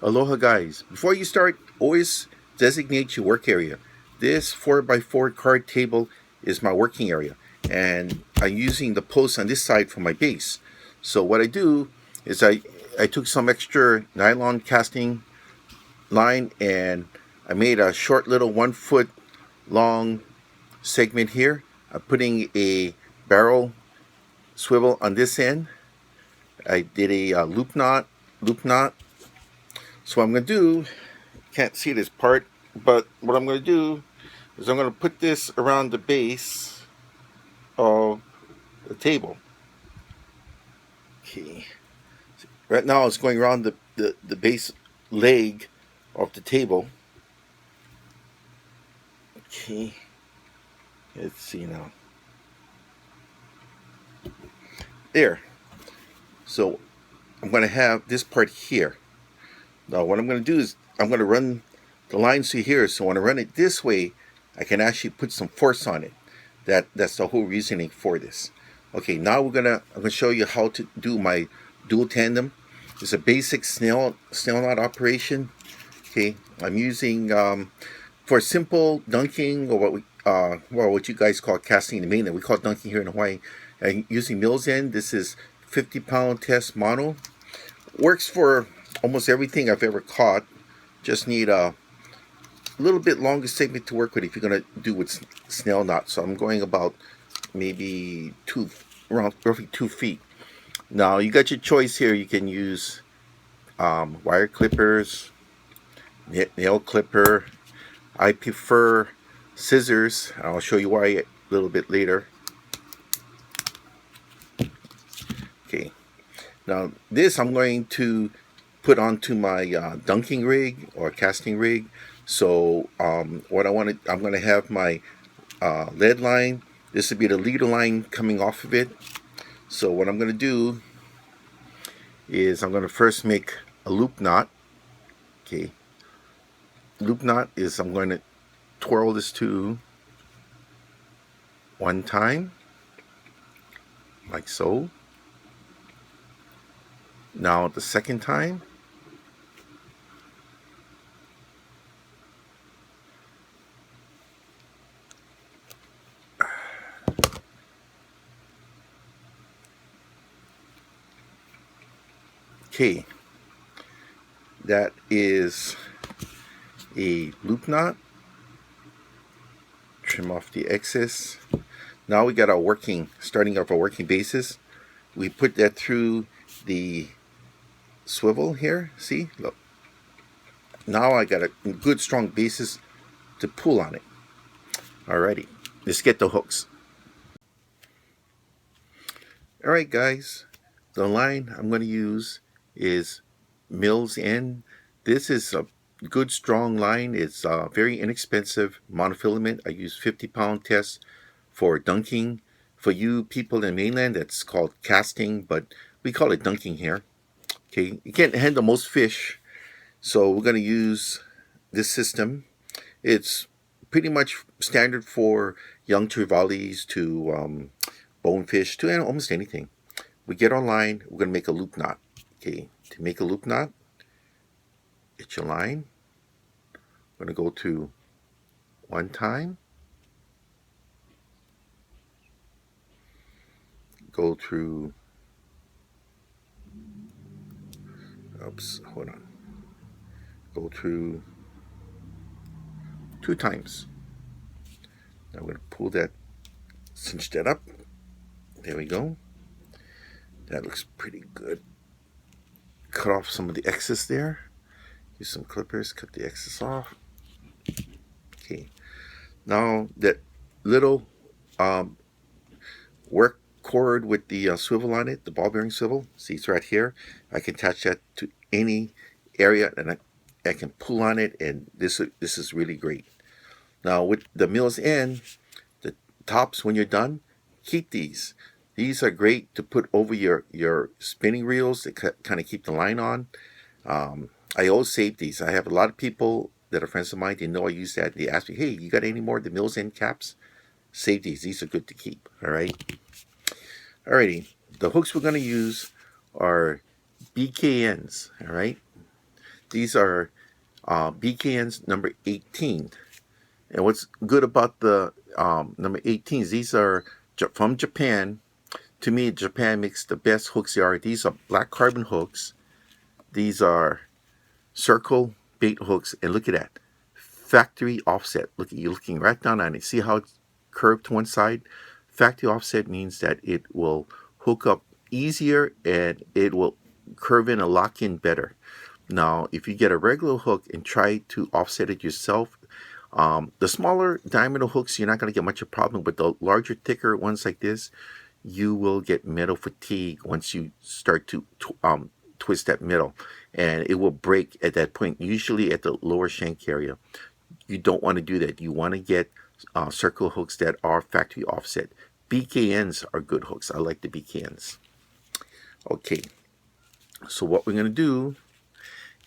Aloha guys, before you start, always designate your work area. This 4x4 card table is my working area, and I'm using the post on this side for my base. So what I do is I took some extra nylon casting line and I made a short little 1 foot long segment here. I'm putting a barrel swivel on this end. I did a loop knot. So what I'm going to do, can't see this part, but what I'm going to do is I'm going to put this around the base of the table. Okay. Right now it's going around the base leg of the table. Okay. Let's see now. There. So I'm going to have this part here. Now what I'm going to do is I'm going to run the lines through here, so when I run it this way I can actually put some force on it. That's the whole reasoning for this. Okay, now I'm gonna show you how to do my dual tandem. It's a basic snail knot operation. Okay, I'm using for simple dunking, or what you guys call casting in the mainland. We call it dunking here in Hawaii. I'm using Mills end. This is 50-pound test mono. Works for almost everything I've ever caught. Just need a little bit longer segment to work with if you're going to do with snail knots. So I'm going about maybe around roughly 2 feet. Now you got your choice here. You can use wire clippers, nail clipper. I prefer scissors. I'll show you why a little bit later. Okay, now this I'm going to put onto my dunking rig or casting rig. So what I'm going to have my lead line. This would be the leader line coming off of it. So what I'm going to do is I'm going to first make a loop knot. Okay, loop knot is I'm going to twirl this to one time, like so. Now the second time. Okay, that is a loop knot. Trim off the excess. Now we got our starting off our working basis. We put that through the swivel here. See, look. Now I got a good strong basis to pull on it. Alrighty, let's get the hooks. Alright guys, the line I'm going to use is Mills end. This is a good strong line. It's very inexpensive monofilament. I use 50-pound test for dunking. For you people in mainland, that's called casting, but we call it dunking here. Okay, you can't handle most fish, so we're going to use this system. It's pretty much standard for young trevallies to bonefish, to almost anything. We get our line, we're going to make a loop knot. Okay, to make a loop knot, get your line. I'm going to go to one time, go through, go through 2 times. Now I'm going to pull that, cinch that up. There we go. That looks pretty good. Cut off some of the excess there. Use some clippers, cut the excess off. Okay. Now that little work cord with the swivel on it, the ball bearing swivel, see it's right here. I can attach that to any area and I can pull on it, and this is really great. Now with the Mills end, the tops, when you're done, keep these. These are great to put over your spinning reels to kind of keep the line on. I always save these. I have a lot of people that are friends of mine. They know I use that. They ask me, hey, you got any more of the Mills end caps? Save these. These are good to keep. All right. Alrighty. The hooks we're going to use are BKNs. All right. These are BKN's number 18. And what's good about the number 18s, these are from Japan. To me, Japan makes the best hooks there are. These are black carbon hooks. These are circle bait hooks. And look at that. Factory offset. Look at you looking right down on it. See how it's curved to one side? Factory offset means that it will hook up easier and it will curve in and lock in better. Now, if you get a regular hook and try to offset it yourself, the smaller diameter hooks, you're not going to get much of a problem. But the larger, thicker ones like this, you will get metal fatigue once you start to twist that metal. And it will break at that point, usually at the lower shank area. You don't want to do that. You want to get circle hooks that are factory offset. BKNs are good hooks. I like the BKNs. Okay, so what we're going to do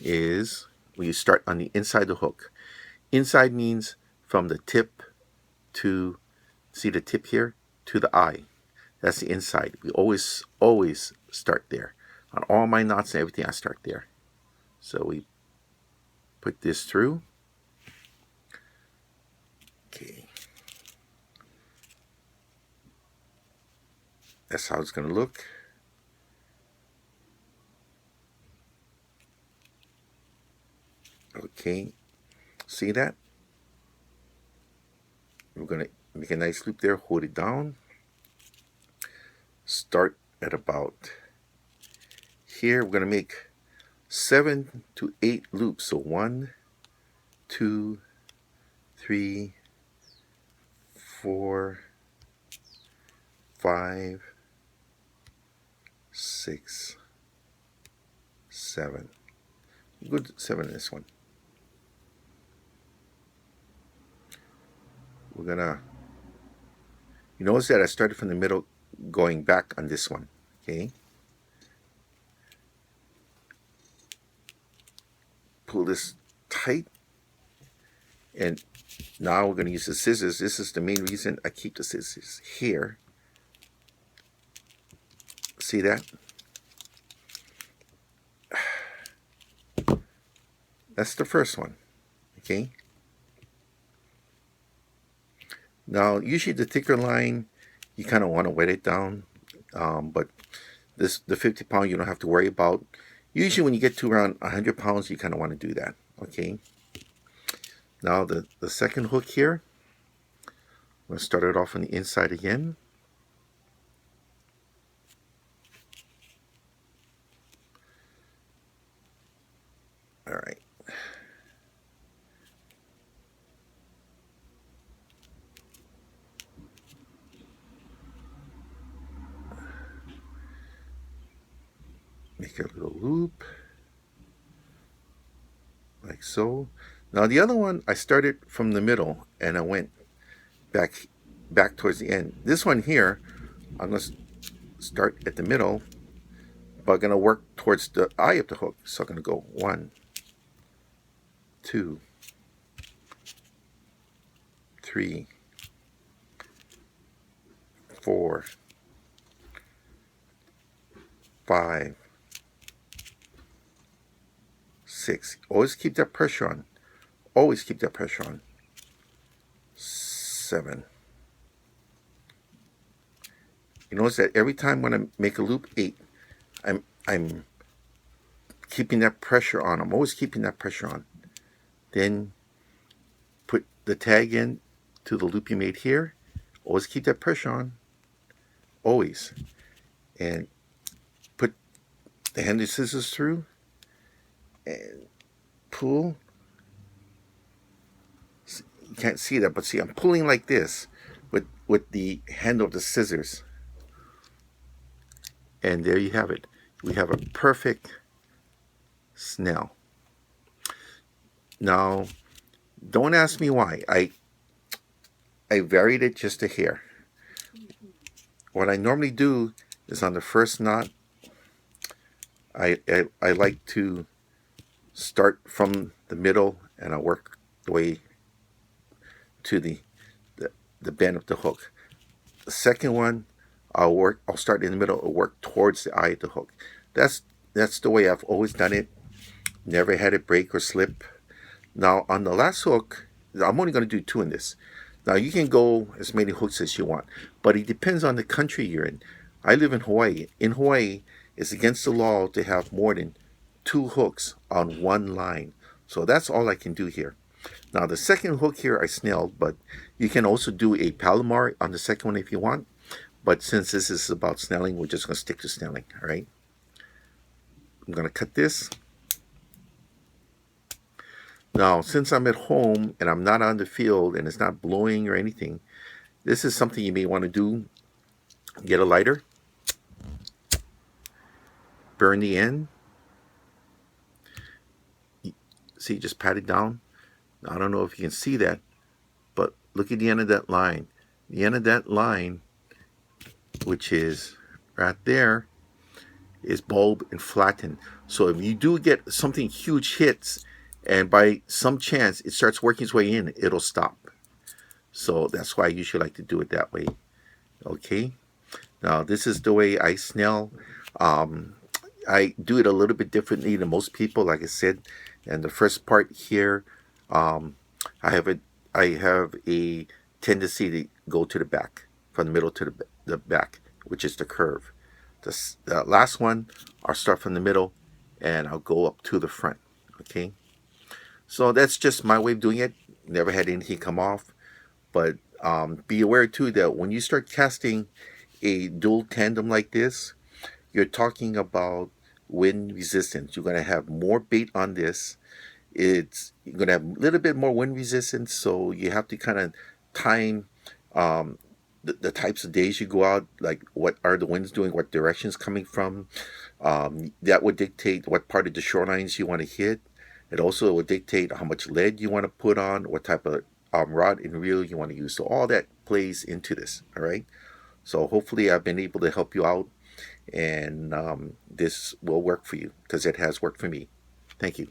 is we start on the inside of the hook. Inside means from the tip to, see the tip here, to the eye. That's the inside. We always start there. On all my knots and everything, I start there. So we put this through. Okay. That's how it's going to look. Okay. See that? We're going to make a nice loop there, hold it down. Start at about here. We're going to make 7 to 8 loops. So 1, 2, 3, 4, 5, 6, 7. Good 7 in this one. We're gonna, you notice that I started from the middle going back on this one, okay? Pull this tight, and now we're gonna use the scissors. This is the main reason I keep the scissors here. See that? That's the first one, okay? Now, usually the thicker line, you kind of want to wet it down, but the 50 pound you don't have to worry about. Usually when you get to around 100 pounds, you kind of want to do that, okay? Now the second hook here, I'm going to start it off on the inside again. All right. Make a little loop, like so. Now the other one, I started from the middle and I went back towards the end. This one here, I'm going to start at the middle, but I'm going to work towards the eye of the hook. So I'm going to go 1, 2, 3, 4, 5, 6. Always keep that pressure on. Always keep that pressure on. 7. You notice that every time when I make a loop 8, I'm keeping that pressure on. I'm always keeping that pressure on. Then put the tag in to the loop you made here. Always keep that pressure on. Always. And put the handy scissors through and pull. You can't see that, but see, I'm pulling like this with the handle of the scissors. And there you have it. We have a perfect snell. Now, don't ask me why. I varied it just a hair. What I normally do is on the first knot, I like to start from the middle and I work the way to the bend of the hook. The second one, I'll start in the middle and work towards the eye of the hook. That's the way I've always done it. Never had it break or slip. Now on the last hook, I'm only going to do 2 in this. Now you can go as many hooks as you want, but it depends on the country you're in. I live in Hawaii. In Hawaii, it's against the law to have more than 2 hooks on one line. So that's all I can do here. Now the second hook here I snelled, but you can also do a Palomar on the second one if you want. But since this is about snelling, we're just going to stick to snelling, all right? I'm going to cut this. Now, since I'm at home and I'm not on the field and it's not blowing or anything, this is something you may want to do. Get a lighter, burn the end. See, just pat it down. Now, I don't know if you can see that, but look at the end of that line. The end of that line, which is right there, is bulb and flattened. So if you do get something huge hits, and by some chance it starts working its way in, it'll stop. So that's why I usually like to do it that way. Okay, now this is the way I snell. I do it a little bit differently than most people, like I said. And the first part here, I have a tendency to go to the back, from the middle to the back, which is the curve. The last one, I'll start from the middle and I'll go up to the front. Okay, so that's just my way of doing it. Never had anything come off, but be aware too that when you start casting a dual tandem like this, you're talking about wind resistance. You're going to have more bait on this. You're going to have a little bit more wind resistance, so you have to kind of time the types of days you go out, like what are the winds doing, what directions coming from. That would dictate what part of the shorelines you want to hit. It also will dictate how much lead you want to put on, what type of rod and reel you want to use. So all that plays into this, all right? So hopefully I've been able to help you out, and this will work for you, because it has worked for me. Thank you.